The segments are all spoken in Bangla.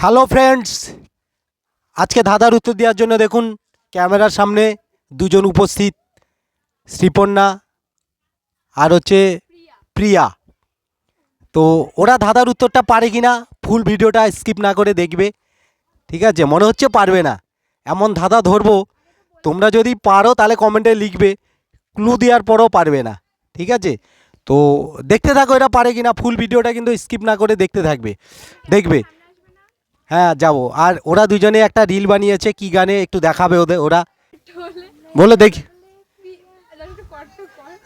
হ্যালো ফ্রেন্ডস, আজকে ধাঁধার উত্তর দেওয়ার জন্য দেখুন ক্যামেরার সামনে দুজন উপস্থিত, শ্রীপর্ণা আর হচ্ছে প্রিয়া। তো ওরা ধাঁধার উত্তরটা পারে কি না ফুল ভিডিওটা স্কিপ না করে দেখবে, ঠিক আছে? মনে হচ্ছে পারবে না, এমন ধাঁধা ধরবো, তোমরা যদি পারো তাহলে কমেন্টে লিখবে, ক্লু দেওয়ার পরও পারবে না, ঠিক আছে? তো দেখতে থাকো এরা পারে কি না, ফুল ভিডিওটা কিন্তু স্কিপ না করে দেখতে থাকবে, দেখবে। হ্যাঁ যাবো। আর ওরা দুজনে একটা রিল বানিয়েছে, কি গানে একটু দেখাবে ওরা বলে দেখি,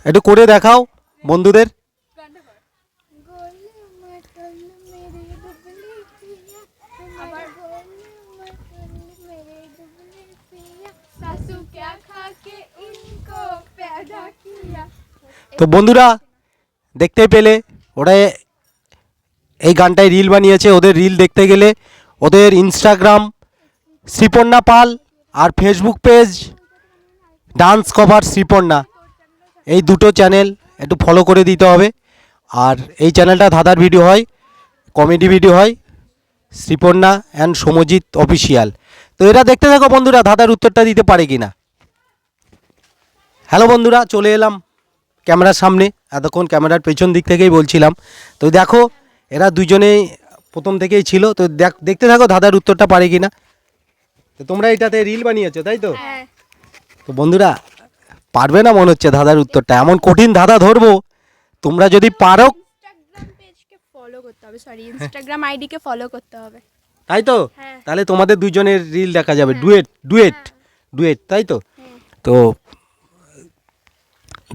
একটু করে দেখাও বন্ধুদের। তো বন্ধুরা দেখতে পেলে ওরা এই গানটায় রিল বানিয়েছে। ওদের রিল দেখতে গেলে ওদের ইনস্টাগ্রাম শ্রীপর্ণা পাল আর Facebook page dance cover Sriparna, এই দুটো চ্যানেল একটু ফলো করে দিতে হবে। আর এই চ্যানেলটা ধাঁধার ভিডিও হয়, কমেডি ভিডিও হয়, শ্রীপর্ণা অ্যান্ড সমজিৎ অফিসিয়াল। তো এরা দেখতে থাকো বন্ধুরা, ধাঁধার উত্তরটা দিতে পারে কি না। হ্যালো বন্ধুরা, চলে এলাম ক্যামেরার সামনে, এতক্ষণ ক্যামেরার পেছন দিক থেকেই বলছিলাম। তো দেখো এরা দুজনেই প্রথম থেকেই ছিল। তো দেখতে থাকো ধাঁধার উত্তরটা পারে কি না। তো তোমরা এটাতে রিল বানিয়েছো তাই তো? তো বন্ধুরা পারবে না মনে হচ্ছে ধাঁধার উত্তরটা, এমন কঠিন ধাঁধা ধরবো, তোমরা যদি পারো ইনস্টাগ্রাম আইডিকে ফলো করতে হবে, তাই তো? তাহলে তোমাদের দুজনের রিল দেখা যাবে, ডুয়েট তাই তো? তো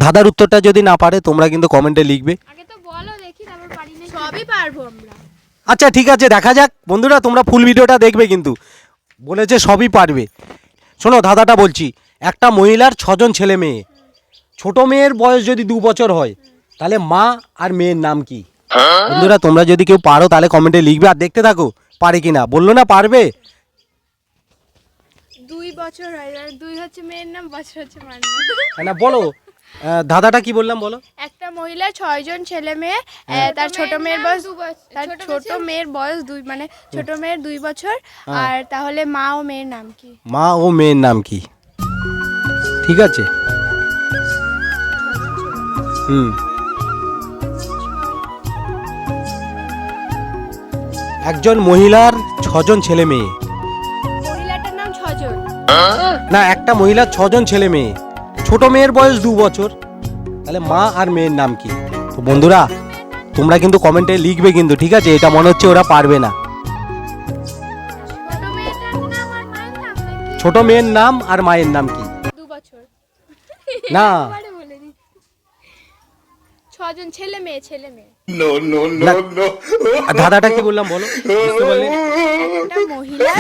ধাঁধার উত্তরটা যদি না পারে তোমরা কিন্তু কমেন্টে লিখবে। আগে তো বলো দেখি, তারপর পারি না সবই পারবো আমরা। আচ্ছা ঠিক আছে, দেখা যাক বন্ধুরা, তোমরা ফুল ভিডিওটা দেখবে কিন্তু, বলেছে সবই পারবে। শোনো ধাঁধাটা বলছি, একটা মহিলার 6জন ছেলে মেয়ে, ছোট মেয়ের বয়স যদি 2 বছর হয় তাহলে মা আর মেয়ের নাম কি? বন্ধুরা তোমরা যদি কেউ পারো তাহলে কমেন্টে লিখবে, আর দেখতে থাকো পারে কি না। বললো না পারবে। 2 বছর হয়, আর 2 হচ্ছে মেয়ের নাম, বছর হচ্ছে মার নাম। না বলো ধাঁধাটা কি বললাম বলো। একটা মহিলা 6 জন ছেলে মেয়ে, তার ছোট মেয়ের বয়স 2 বছর, তার ছোট মেয়ের বয়স 2, মানে ছোট মেয়ের 2 বছর। আর তাহলে মা ও মেয়ের নাম কি? মা ও মেয়ের নাম কি? ঠিক আছে। একজন মহিলার 6জন ছেলে মেয়ে। মহিলাটার নাম 6 জন না, একটা মহিলার 6জন ছেলে মেয়ে, ছোট মেয়ের বয়স 2 বছর, তাহলে মা আর মেয়ের নাম কি? তো বন্ধুরা তোমরা কিন্তু কমেন্টে লিখবে কিন্তু, ঠিক আছে? এটা মনে হচ্ছে ওরা পারবে না। ছোট মেয়ের নাম আর মায়ের নাম কি? 2 বছর না, 6 জন ছেলে মেয়ে। ধাঁধাটা কি বললাম বলো, বুঝতে পারলে? একটা মহিলা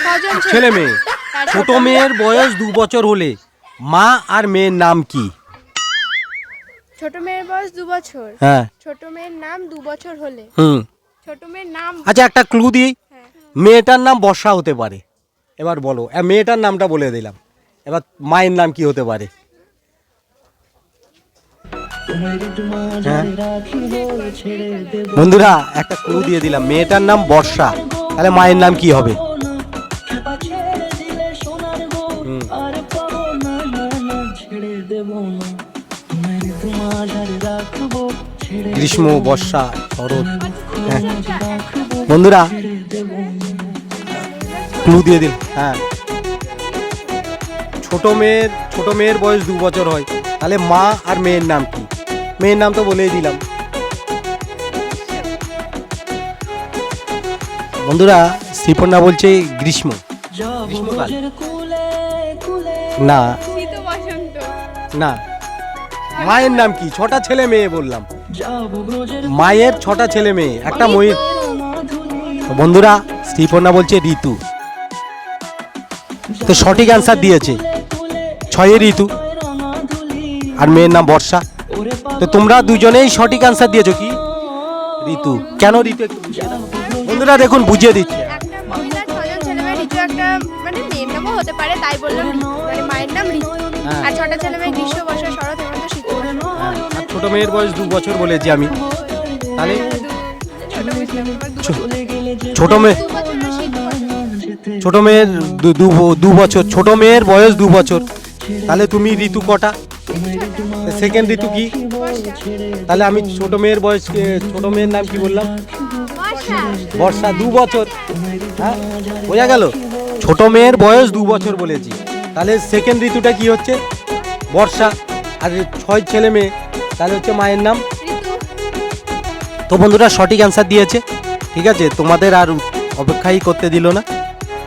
6 জন ছেলে মেয়ে, ছোট মেয়ের বয়স 2 বছর হলে মা আর মেয়ের নাম কি? ছোট মেয়ের বয়স 2 বছর, হ্যাঁ। ছোট মেয়ের নাম 2 বছর হলে ছোট মেয়ের নাম। আচ্ছা একটা ক্লু দিই, মেয়েটার নাম বর্ষা হতে পারে। এবার বলো, মেয়েটার নামটা বলে দিলাম, এবার মায়ের নাম কি হতে পারে? বন্ধুরা একটা ক্লু দিয়ে দিলাম, মেয়েটার নাম বর্ষা, তাহলে মায়ের নাম কি হবে? গ্রীষ্ম, বর্ষা, শরৎ। হ্যাঁ বন্ধুরা ক্লু দিয়ে দিন। হ্যাঁ, ছোট মেয়ের বয়স 2 বছর হয়, তাহলে মা আর মেয়ের নাম কি? মেয়ের নাম তো বলেই দিলাম। বন্ধুরা শ্রীপর্ণা বলছে গ্রীষ্মকাল। না না, মায়ের নাম কি? 6টা ছেলে মেয়ে বললাম, মায়ের 6টা ছেলে মেয়ে, একটা মহিলা। বন্ধুরা শ্রীপর্ণা বলছে ঋতু, তো সঠিক অ্যান্সার দিয়েছে, 6 ঋতু আর মেয়ের নাম বর্ষা। তো তোমরা দুজনেই সঠিক অ্যান্সার দিয়েছো, কি ঋতু। কেন ঋতু একটু বুঝিয়ে দাও বন্ধুরা, দেখুন বুঝিয়ে দিচ্ছি। একটা মহিলা 6 জন ছেলে মেয়ে, ঋতু একটা মানে মেয়ের নামও হতে পারে, তাই বললাম, মানে মায়ের নাম ঋতু। আর 6টা ছেলে মেয়ে গ্রীষ্ম, বর্ষা, শরৎ, হেমন্ত, শীত। আর ছোট মেয়ের বয়স 2 বছর বলেছি আমি, তাহলে ছোট মেয়ে ছোট মেয়ের দু বছর, ছোট মেয়ের বয়স 2 বছর। তাহলে তুমি ঋতু কটা? সেকেন্ড ঋতু কি? তাহলে আমি ছোট মেয়ের বয়স, ছোট মেয়ের নাম কি বললাম? বর্ষা, 2 বছর। হ্যাঁ, বোঝা গেল? ছোট মেয়ের বয়স 2 বছর বলেছি। তাহলে সেকেন্ড ঋতুটা কি হচ্ছে? বর্ষা। আর 6 ছেলে মেয়ে, তাহলে হচ্ছে মায়ের নাম। তো বন্ধুরা সঠিক অ্যান্সার দিয়েছে। ঠিক আছে, তোমাদের আর অপেক্ষাই করতে দিল না।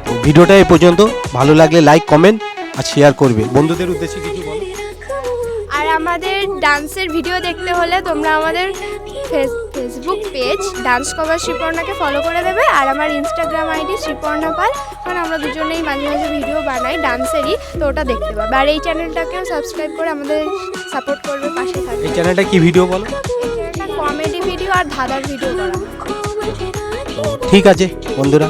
তো ভিডিওটা এই পর্যন্ত। ভালো লাগলে লাইক, কমেন্ট আর শেয়ার করবে। বন্ধুদের উদ্দেশ্যে কিছু বলো। আর আমাদের ডান্সের ভিডিও দেখতে হলে তোমরা আমাদের ফেসবুক পেজ ডান্স কভার শ্রীপর্ণাকে ফলো করে দেবে। আর আমার ইনস্টাগ্রাম আইডি শ্রীপর্ণা পাল, কারণ আমরা দুজনেই মাঝে মাঝে ভিডিও বানাই ডান্সেরই, তো ওটা দেখতে পাবে। আর এই চ্যানেলটাকেও সাবস্ক্রাইব করে আমাদের সাপোর্ট করবে, পাশে থাকবে। এই চ্যানেলটা কি ভিডিও বলো? কমেডি ভিডিও আর ধাঁধার ভিডিও করা। ঠিক আছে বন্ধুরা।